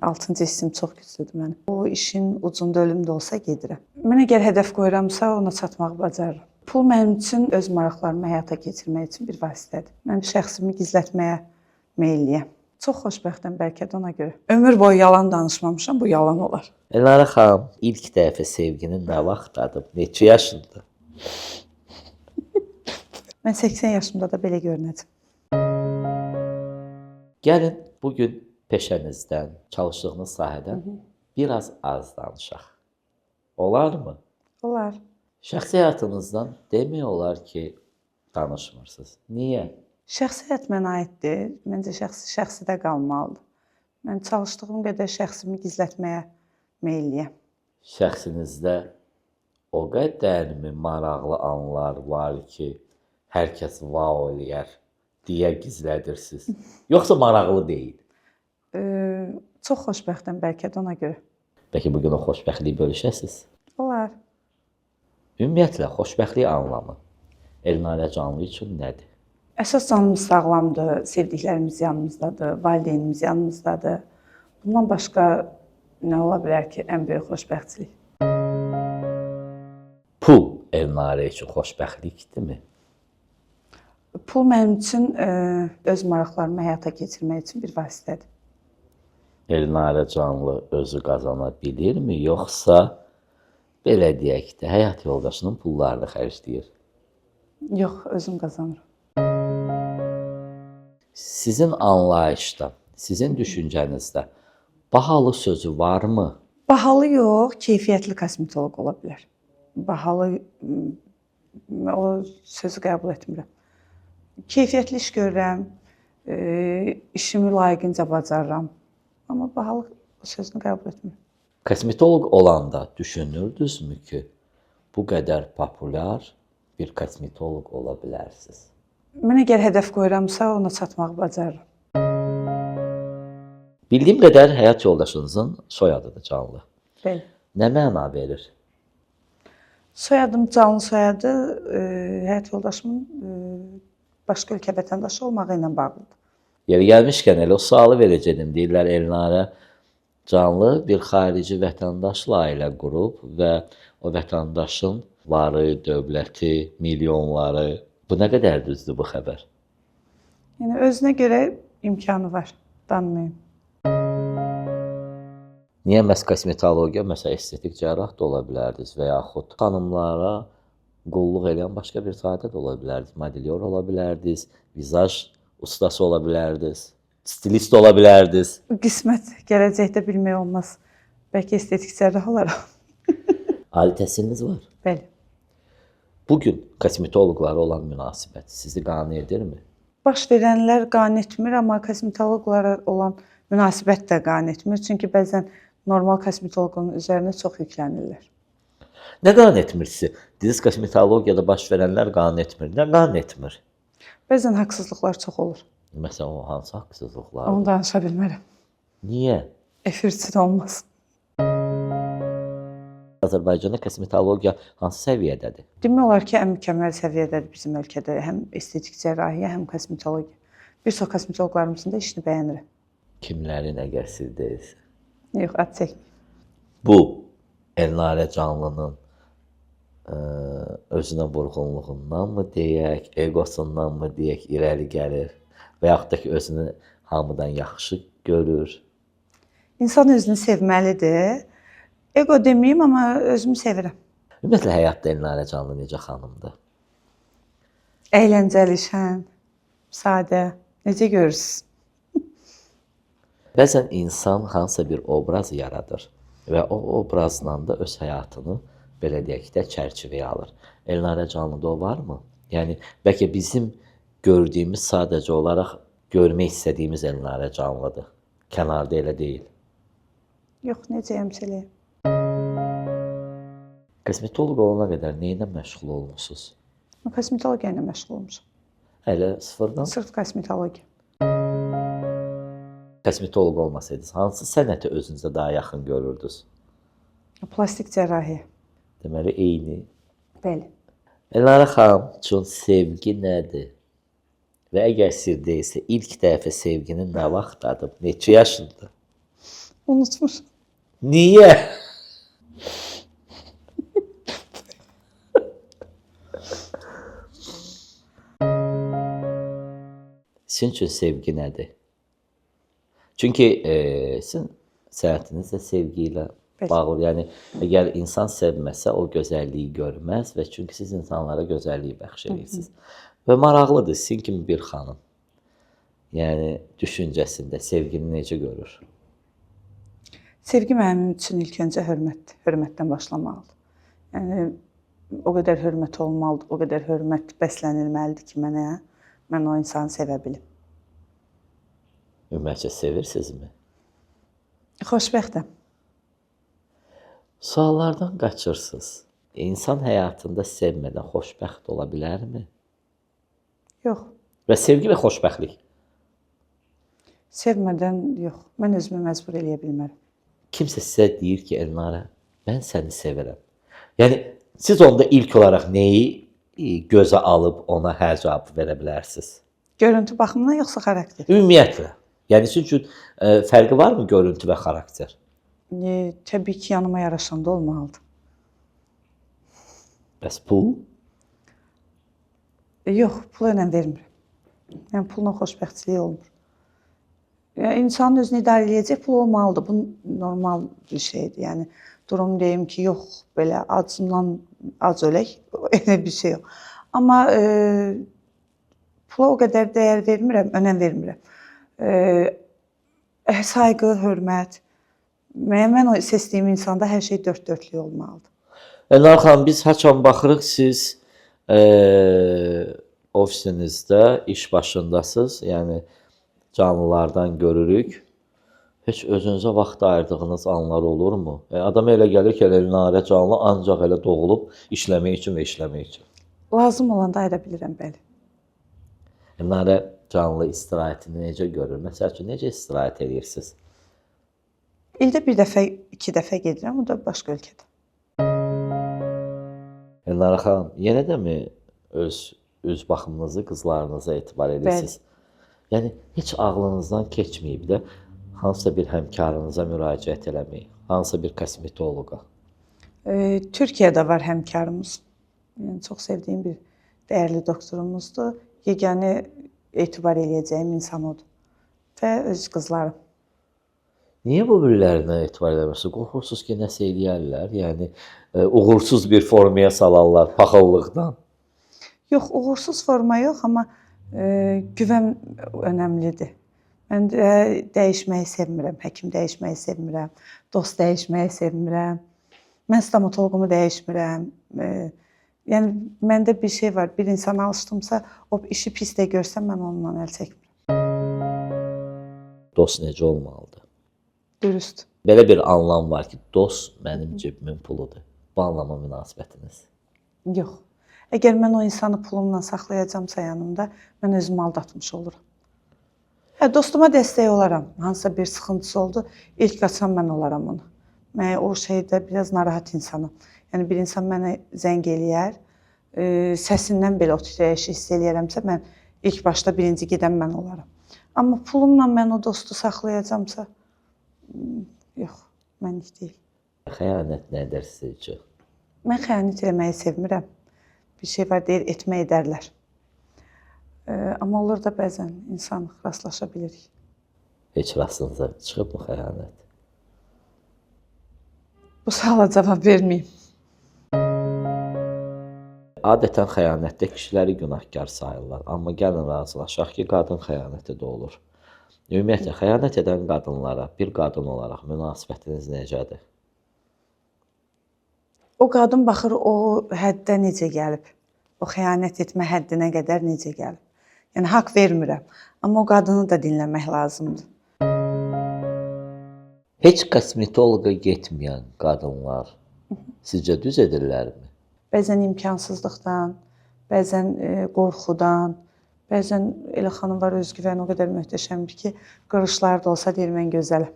Altıncı hissim çox güclüdür mənim. O işin ucunda ölüm də olsa gedirəm. Mən əgər hədəf qoyuramsa, ona çatmağı bacarıram. Pul mənim üçün öz maraqlarımı həyata keçirmək üçün bir vasitədir. Mən şəxsimi gizlətməyə meylliyəm. Çox xoşbəxtəm bəlkə də ona görə. Ömür boyu yalan danışmamışam, bu yalan olar. Elnarə xanım, ilk dəfə sevginin nə vaxt dadıb? Neçə yaşında? Mən 80 yaşımda da belə görünəcəm. Gəlin bugün peşənizdən, çalışdığınız sahədən biraz az danışaq. Olarmı? Olar. Şəxsi həyatınızdan demək olar ki, danışmırsınız. Niyə? Şəxsi həyat mənə aiddir. Məncə şəxsidə qalmalıdır. Mən çalışdığım qədər şəxsimi gizlətməyə meylliyəm. Şəxsinizdə o qədərmi maraqlı anlar var ki, hər kəs vau eləyər deyə gizlədirsiniz? Yoxsa maraqlı deyil? Çox xoşbəxtəm bəlkə də ona görə. Bəlkə bugün o xoşbəxtliyi bölüşəsiniz? Olar. Ümumiyyətlə, xoşbəxtlik anlamı Elnarə Canlı üçün nədir? Əsas canımız sağlamdır, sevdiklərimiz yanımızdadır, valideynimiz yanımızdadır. Bundan başqa nə ola bilər ki, ən böyük xoşbəxtlik? Pul Elnarə üçün xoşbəxtlikdirmi? Pul mənim üçün öz maraqlarımı həyata keçirmək üçün bir vasitədir. Elnarə Canlı özü qazana bilirmi, yoxsa belə deyək də, həyat yoldaşının pullarını xərcləyir? Yox, özüm qazanıram. Sizin anlayışda, sizin düşüncənizdə bahalı sözü varmı? Bahalı yox, keyfiyyətli kosmetoloq ola bilər. Bahalı o sözü qəbul etmirəm. Keyfiyyətli iş görürəm, işimi layiqincə bacarıram. Amma bahalı sözünü qəbul etmirəm. Kosmetoloq olanda düşünürdünüzmü ki, bu qədər populyar bir kosmetoloq ola bilərsiniz? Mən əgər hədəf qoyuramsa, ona çatmağı bacarıram. Bildiyim qədər həyat yoldaşınızın soyadıdır Canlı. Bəli. Nə məna verir? Soyadım Canlı soyadı həyat yoldaşımın başqa ölkə vətəndaşı olmağı ilə bağlıdır. Yeri gəlmişkən elə o sualı verəcədim. Deyirlər Elnarə Canlı bir xarici vətəndaşla ailə qurub və o vətəndaşın varı, dövləti, milyonları. Bu nə qədər düzdür bu xəbər? Yəni özünə görə imkanı var, danmayım. Niyə məhz kosmetologiya, məsələn, estetik cərrah da ola bilərdiniz və yaxud xanımlara qulluq edən başqa bir sahədə də ola bilərdiniz. Modelyor ola bilərdiniz, vizaj ustası ola bilərdiniz, stilist ola bilərdiniz. Qismət gələcəkdə bilmək olmaz. Bəlkə estetik cərrah olaram. Ali təhsiliniz var. Bəli. Bugün kosmetoloqlara olan münasibət sizi qane edirmi? Baş verənlər qane etmir, amma kosmetoloqlara olan münasibət də qane etmir. Çünki bəzən normal kosmetoloqun üzərinə çox yüklənirlər. Nə qane etmir sizi? Dediniz kosmetologiyada baş verənlər qane etmir. Nə qane etmir? Bəzən haqsızlıqlar çox olur. Məsələn, o hansı haqsızlıqlar? Onu danışa bilmərəm. Niyə? Efirçi olmaz. Azərbaycanda kosmetologiya hansı səviyyədədir? Demək olar ki, ən mükəmməl səviyyədədir bizim ölkədə. Həm estetik cərrahiyyə, həm kosmetologiya. Bir çox kosmetoloqlarımızın da işini bəyənirəm. Kimlərin əgər siz deyilsə? Yox, ad çəkməyim. Bu, Elnarə Canlının özünə vurğunluğundanmı deyək, egosundanmı deyək, irəli gəlir və yaxud da ki, özünü hamıdan yaxşı görür? İnsan özünü sevməlidir. Ego deməyim, amma özümü sevirəm. Ümumiyyətlə, həyatda Elnarə Canlı necə xanımdır? Əyləncəli, şən, sadə. Necə görürsünüz? Bəzən insan hansısa bir obraz yaradır və o obrazla da öz həyatını, belə deyək də, çərçivəyə alır. Elnarə Canlıda o varmı? Yəni, bəlkə bizim gördüyümüz sadəcə olaraq görmək istədiyimiz Elnarə Canlıdır. Kənarda elə deyil. Yox, necəyəm seləyəm. Kosmetoloq olana qədər nə ilə məşğul olmusunuz? Kosmetologiya ilə məşğul olmuşam. Elə sıfırdan? Sırf kosmetologiya. Kosmetoloq olmasaydınız, hansı sənəti özünüzə daha yaxın görürdünüz? Plastik cərrahiyyə. Deməli, eyni. Bəli. Elnarə xanım üçün sevgi nədir? Və əgər sir deyilsə, ilk dəfə sevginin nə vaxt dadıb? Neçə yaşında? Unutmuşam. Niyə? Sizin üçün sevgi nədir? Çünki sizin səyahətiniz də sevgi ilə bağlı. Yəni əgər insan sevməsə, o gözəlliyi görməz və çünki siz insanlara gözəlliyi bəxş edirsiniz. Və maraqlıdır sizin kimi bir xanım. Yəni düşüncəsində sevgini necə görür? Sevgi mənim üçün ilk öncə hörmətdir. Hörmətdən başlamalıdır. Yəni o qədər hörmət olmalıdır, o qədər hörmət bəslənilməlidir ki, mən o insanı sevə bilim. Ümumiyyətcə sevirsinizmi? Xoşbəxtəm. Suallardan qaçırsınız. İnsan həyatında sevmədən xoşbəxt ola bilərmi? Yox, Və sevgi və xoşbəxtlik. sevmədən yox. Mən özümü məcbur eləyə bilmərəm. Kimsə sizə deyir ki, Elnarə, mən səni sevirəm. Yəni siz onda ilk olaraq nəyi gözə alıb ona hə cavab verə bilərsiniz? Görüntü baxımından yoxsa xarakter? Ümumiyyətlə. Yəni sizin üçün fərqi varmı görüntü və xarakter? Təbii ki, yanıma yaraşanda olmalıdır. Bəs pul? Yox, pula önəm vermirəm. Yəni pulla xoşbəxtçilik olmur. Yəni insanın özünü idarə edəcək pul olmalıdır. Bu normal bir şeydir. Yəni durum deyim ki, yox, belə acından ac ölək, elə bir şey yox. Amma pula o qədər dəyər vermirəm, önəm vermirəm. Sayğı, hörmət. Mən o seçdiyim insanda hər şey dörd dörtlük olmalıdır. Elnar xanım, biz haçan baxırıq, siz ofisinizdə iş başındasınız. Yəni canlılardan görürük. Heç özünüzə vaxt ayırdığınız anlar olurmu? Adam elə gəlir ki, Elnarə canlı ancaq elə doğulub işləmək üçün və işləmək üçün. Lazım olanda ayıra bilirəm, bəli. Elnarə canlı istirahətini necə görür? Məsəl üçün, necə istirahət edirsiniz? İldə bir dəfə, 2 dəfə gedirəm, o da başqa ölkədə. Elnarə xanım, yenə də mi öz baxımınızı qızlarınıza etibar edirsiniz? Yəni, heç ağlınızdan keçməyib də hansısa bir həmkarınıza müraciət eləmək, hansısa bir kosmetoloqa? Türkiyədə var həmkarımız. Yəni, çox sevdiyim bir dəyərli doktorumuzdur. Yeganə etibar eləyəcəyim insan odur. Və öz qızlarım. Niyə bu birilərinə etibar eləmirsiniz? Qorxursunuz ki, nəsə eləyərlər? Yəni, uğursuz bir formaya salarlar paxıllıqdan. Yox, uğursuz forma yox, amma güvən önəmlidir. Mən dəyişməyi sevmirəm, həkim dəyişməyi sevmirəm, dost dəyişməyi sevmirəm. Mən stomatoloqumu dəyişmirəm. Yəni, məndə bir şey var, bir insana alışdımsa, o işi pis də görsəm, mən ondan əl çəkmirəm. Dost necə olmalıdır? Dürüst. Belə bir anlam var ki, dost mənim cibimin puludur. Bu anlama münasibətiniz? Yox. Əgər mən o insanı pulumla saxlayacamsa yanımda, mən özümü aldatmış oluram. Dostuma dəstək olaram. Hansısa bir sıxıntısı oldu, ilk açan mən olaram onu. Mən o şeydə biraz narahat insanım. Yəni bir insan mənə zəng eləyər, səsindən belə o titrəyişi hiss eləyərəmsə, mən ilk başda birinci gedən mən olaram. Amma pulumla mən o dostu saxlayacamsa, yox, mənlik deyil. Xəyanət nədir sizcə? Mən xəyanət eləməyi sevmirəm. Bir şey var, deyir, etmə edərlər. Amma olur da bəzən insan rastlaşa bilirik. Heç rastınıza çıxıbmı xəyanət? Bu suala cavab verməyim. Adətən xəyanətdə kişiləri günahkar sayırlar. Amma gəlin razılaşaq ki, qadın xəyanəti də olur. Ümumiyyətlə, xəyanət edən qadınlara bir qadın olaraq münasibətiniz necədir? O qadın baxır, o həddə necə gəlib. O xəyanət etmə həddinə qədər necə gəlib. Yəni, haqq vermirəm. Amma o qadını da dinləmək lazımdır. Heç kosmetoloqa getməyən qadınlar sizcə düz edirlərmi? Bəzən imkansızlıqdan, bəzən qorxudan, bəzən elə xanım var, özgüvəni o qədər möhtəşəmdir ki, qırışlar da olsa deyir, mən gözələm.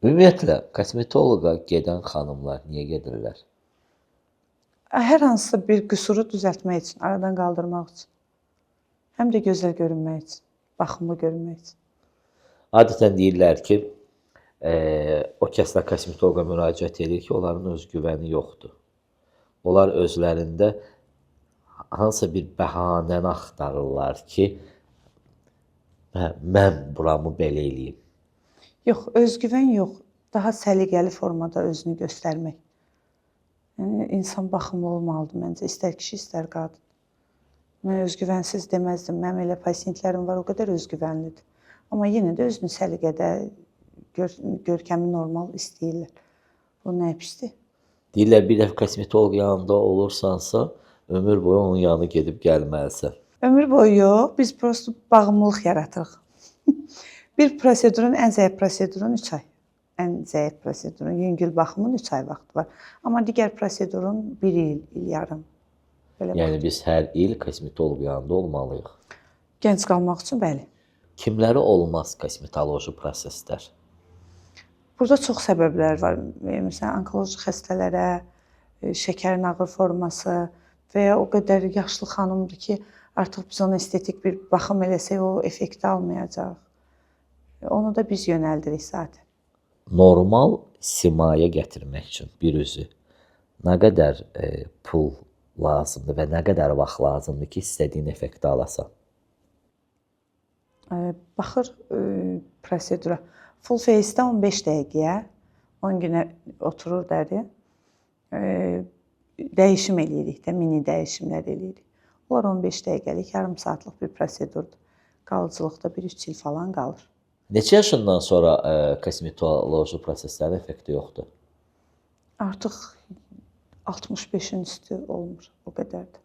Ümumiyyətlə, kosmetoloqa gedən xanımlar niyə gedirlər? Hər hansısa bir qüsuru düzəltmək üçün, aradan qaldırmaq üçün. Həm də gözəl görünmək üçün, baxımlı görünmək üçün. Adətən deyirlər ki, o kəslər kosmetoloqa müraciət edir ki, onların özgüvəni yoxdur. Onlar özlərində hansısa bir bəhanəni axtarırlar ki, mən buramı belə eləyim. Yox, özgüvən yox. Daha səliqəli formada özünü göstərmək. Yəni insan baxımlı olmalıdır məncə, istər kişi, istər qadın. Mən özgüvənsiz deməzdim. Mənim elə pasientlərim var, o qədər özgüvənlidir. Amma yenə də özünü səliqədə, görkəmi normal istəyirlər. Bu nə pisdir? Deyirlər, bir dəfə kosmetoloq yanında olursansa, ömür boyu onun yanına gedib gəlməlisən. Ömür boyu yox, biz prosto bağımlılıq yaratırıq. Bir prosedurun, ən zəif prosedurun 3 ay. Ən zəif prosedurun, yüngül baxımın 3 ay vaxtı var. Amma digər prosedurun 1 il yarım. Belə Yəni biz hər il kosmetoloq yanında olmalıyıq. Gənc qalmaq üçün bəli. Kimləri olmaz kosmetoloji proseslər? Burada çox səbəblər var. Məsələn, onkoloji xəstələrə, şəkərin ağır forması və ya o qədər yaşlı xanımdır ki, artıq biz ona estetik bir baxım eləsək, o effekti almayacaq. Onu da biz yönəldirik zaten. Normal simaya gətirmək üçün bir üzü nə qədər pul lazımdır və nə qədər vaxt lazımdır ki, istədiyin effekti alasan? Baxır prosedura. Full face-də 15 dəqiqəyə, 10 günə oturur dəri. Dəyişim eləyirik də, mini dəyişimlər eləyirik. Onlar 15 dəqiqəlik, yarım saatlıq bir prosedurdur. Qalıcılıqda 1-3 il falan qalır. Neçə yaşından sonra kosmetoloji proseslərin effekti yoxdur? Artıq 65-in üstü olmur, o qədərdir.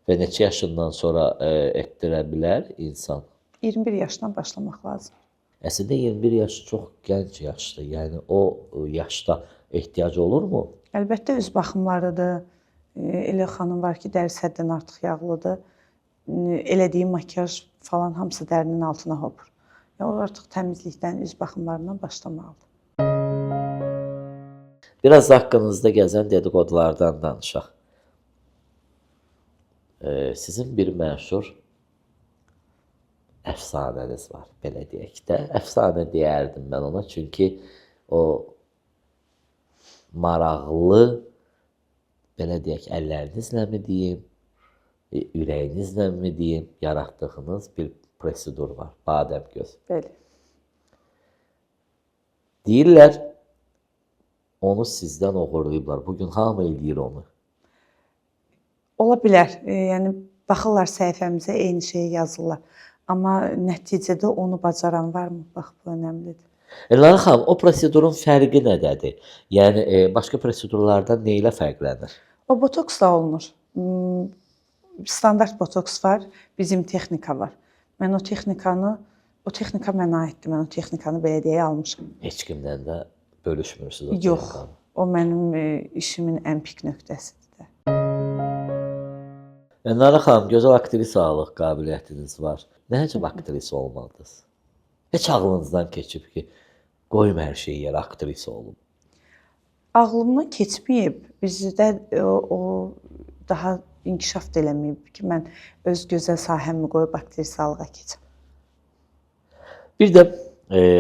Və neçə yaşından sonra etdirə bilər insan? 21 yaşdan başlamaq lazım. Əslində 21 yaş çox gənc yaşdır. Yəni o yaşda ehtiyac olurmu? Əlbəttə öz baxımlarıdır. Elə xanım var ki, dərisi həddən artıq yağlıdır. Elədiyi makiyaj falan hamısı dərinin altına hopur. O artıq təmizlikdən, üz baxımlarından başlamalıdır. Biraz haqqınızda gəzən dedikodulardan danışaq. Sizin bir məşhur əfsanəniz var, belə deyək də. Əfsanə deyərdim mən ona, çünki o maraqlı, belə deyək, əllərinizlə mi deyim, ürəyinizlə mi deyim, yaratdığınız bir prosedur var, badəm göz. Bəli. Deyirlər, onu sizdən oğurlayıblar. Bugün hamı eləyir onu. Ola bilər. Yəni baxırlar səhifəmizə, eyni şeyi yazırlar. Amma nəticədə onu bacaran varmı? Bax, bu önəmlidir. Elnarə xanım, o prosedurun fərqi nədədir? Yəni başqa prosedurlardan nə ilə fərqlənir? O botoksla olunur. Standart botoks var, bizim texnika var. Mən o texnika mənə aiddir. Mən o texnikanı belediyəyə almışam. Heç kimdən də bölüşmürsünüz o Yox, texnikanı? o mənim işimin ən pik nöqtəsidir. Elnarə xanım, gözəl aktrisalıq qabiliyyətiniz var. Nə əcəb aktrisa olmadınız? Heç ağlınızdan keçib ki, qoyum hər şeyi yerə aktrisa olum. Ağlımdan keçməyib. Bizdə o daha inkişaf da eləməyib ki, mən öz gözəl sahəmi qoyub aktrisalığa keçəm. Bir də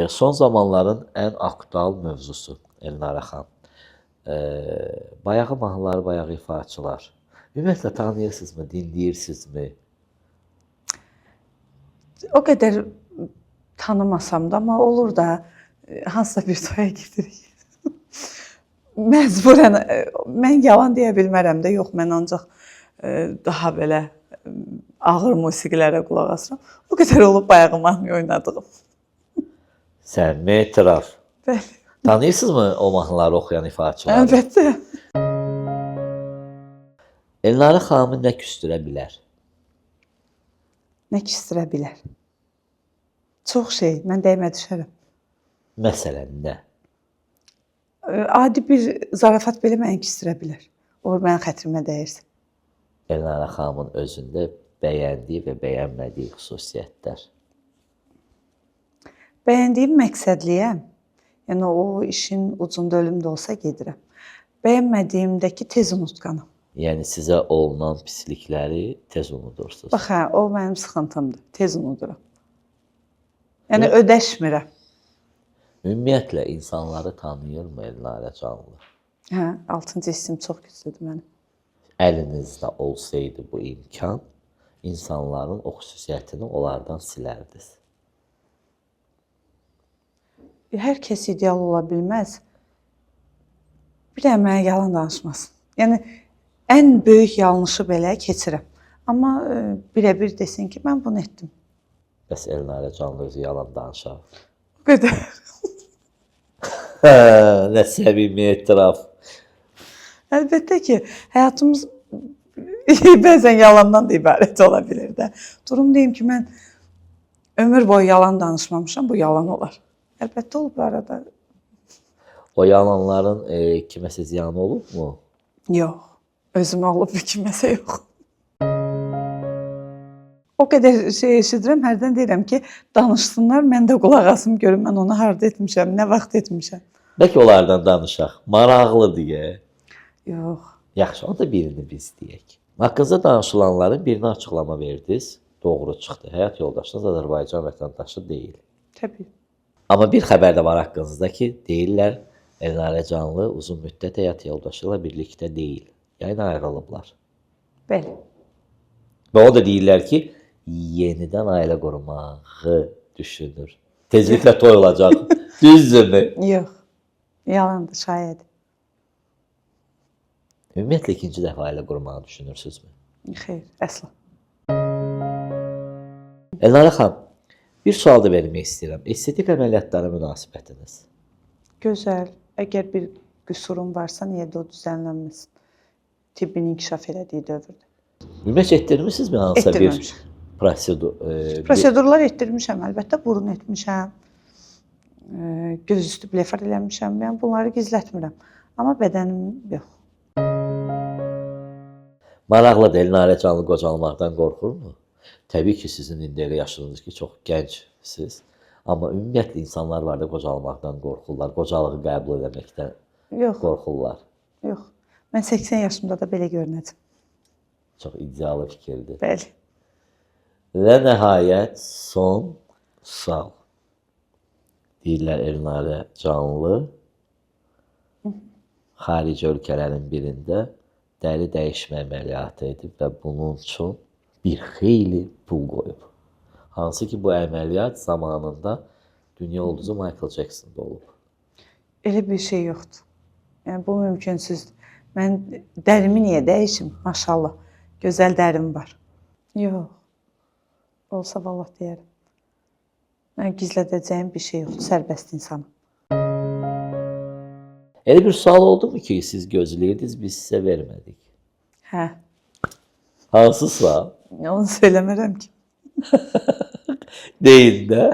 son zamanların ən aktual mövzusu Elnarə xanım. Bayağı mahnılar, bayağı ifaçılar. Ümumiyyətlə tanıyırsınızmı, dinləyirsinizmi? O qədər tanımasam da, amma olur da hansısa bir toya gedirik. Məcburən, mən yalan deyə bilmərəm də, yox, mən ancaq daha belə ağır musiqilərə qulaq asıram. O qədər olub bayağı mahnı oynadığım. Səmimi etiraf. Bəli. Tanıyırsınızmı o mahnıları oxuyan ifaçıları? Əlbəttə. Elnarə xanımı nə küstürə bilər? Nə küstürə bilər? Çox şey, mən dəymə düşərəm. Məsələn, nə? Adi bir zarafat belə məni küstürə bilər. O, mənim xətrimə dəyirsin. Elnarə xanımın özündə bəyəndiyi və bəyənmədiyi xüsusiyyətlər. Bəyəndiyim məqsədliyəm. Yəni, o işin ucunda ölüm də olsa gedirəm. Bəyənmədiyimdəki tez unutqanım. Yəni, sizə olunan pislikləri tez unudursunuz. Bax, hə, o mənim sıxıntımdır. Tez unuduram. Yəni, ödəşmirəm. Ümumiyyətlə insanları tanıyırmı Elnarə Canlı? Hə, 6-cı hissim çox güclüdür mənim. Əlinizdə olsaydı bu imkan, insanların o xüsusiyyətini onlardan silərdiniz. Hər kəs ideal ola bilməz. Bir də mənə yalan danışmasın. Yəni ən böyük yanlışı belə keçirəm. Amma birə-bir desin ki, mən bunu etdim. Bəs Elnarə Canlı özü yalan danışar. O qədər. Nə səmimi etiraf. Əlbəttə ki, həyatımız bəzən yalandan da ibarət ola bilər də. Durum deyim ki, mən ömür boyu yalan danışmamışam, bu yalan olar. Əlbəttə olub bu arada. O yalanların kiməsə ziyanı olubmu? Yox, özümə olub, kiməsə yox. O qədər şey eşidirəm, hərdən deyirəm ki, danışsınlar, mən də qulaq asım görüm, mən onu harda etmişəm, nə vaxt etmişəm. Bəlkə onlardan danışaq. Maraqlı deyə. Yox. Yaxşı, onda birini biz deyək. Haqqınızda danışılanların birini açıqlama verdiniz. Doğru çıxdı. Həyat yoldaşınız Azərbaycan vətəndaşı deyil. Təbii. Amma bir xəbər də var haqqınızda ki, deyirlər Elnarə Canlı uzun müddət həyat yoldaşı ilə birlikdə deyil. Yəni ayrılıblar. Bəli. Və o da deyirlər ki, yenidən ailə qurmağı düşünür. Tezliklə toy olacaq. Düzdürmü? Yox. Yalandır, şayədir. Ümumiyyətlə ikinci dəfə ailə qurmağı düşünürsünüzmü? Xeyr, əsla. Elnarə xanım, bir sual da vermək istəyirəm. Estetik əməliyyatlara münasibətiniz? Gözəl. Əgər bir qüsurum varsa, niyə də o düzənlənməsin? Tibbin inkişaf elədiyi dövrdə. Ümumiyyətlə etdirmisinizmi hansısa bir Etdirməmişəm. prosedur? Prosedurlar etdirmişəm, əlbəttə burun etmişəm. Göz üstü blefar eləmişəm. Yəni bunları gizlətmirəm. Amma bədənim yox. Maraqlıdır, Elnarə Canlı qocalmaqdan qorxurmu? Təbii ki, sizin indi elə yaşınız ki, çox gəncsiniz. Amma ümumiyyətlə insanlar var da qocalmaqdan qorxurlar, qocalığı qəbul etməkdən Yox, qorxurlar. yox. Mən 80 yaşımda da belə görünəcəm. Çox ideal fikirdir. Bəli. Və nəhayət son sual. Deyirlər Elnarə Canlı xarici ölkələrin birində dəri dəyişmə əməliyyatı edib və bunun üçün bir xeyli pul qoyub. Hansı ki, bu əməliyyat zamanında dünya ulduzu Michael Jackson-da olub. Elə bir şey yoxdur. Yəni bu mümkünsüzdür. Mən dərimi niyə dəyişim? Maşallah. Gözəl dərim var. Yox. Olsa vallah deyərəm. Mən gizlədəcəyim bir şey yoxdur. Sərbəst insanım. Elə bir sual oldu mu ki, siz gözləyirdiniz, biz sizə vermədik? Hə. Hansı sual? Onu söyləmərəm ki. Deyin də.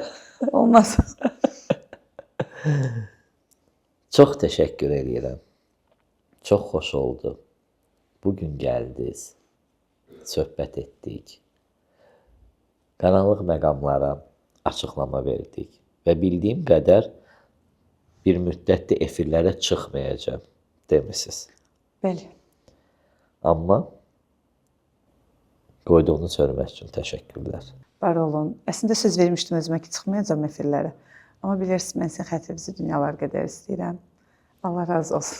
Olmaz. Çox təşəkkür edirəm. Çox xoş oldu. Bugün gəldiniz. Söhbət etdik. Qaranlıq məqamlara açıqlama verdik. Və bildiyim qədər bir müddətdə efirlərə çıxmayacağam demisiniz. Bəli. Amma qoyduğunuz hörmət üçün təşəkkürlər. Var olun. Əslində söz vermişdim özümə ki, çıxmayacağam efirlərə. Amma bilirsiniz, mən sizin xətrinizi dünyalar qədər istəyirəm. Allah razı olsun.